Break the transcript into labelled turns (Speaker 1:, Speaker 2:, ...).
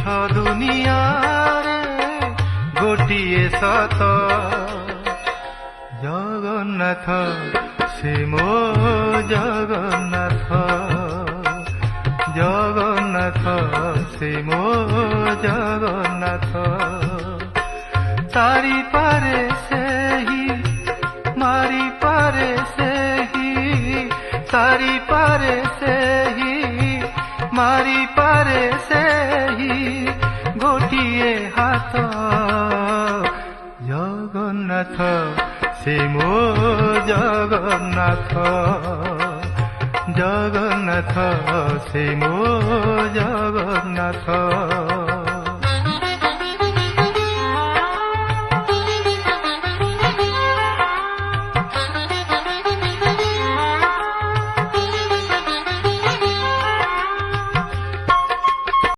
Speaker 1: दुनियारे गोटिए सत जगन्नाथ से मो जगन्नाथ जगन्नाथ से मो जगन्नाथ तारी पारे से ही मारी पारे से ही तारी पारे से ही मारी पारे से ही गोटिए हाथ जगन्नाथ से मो जगन्नाथ जगन्नाथ से मो जगन्नाथ।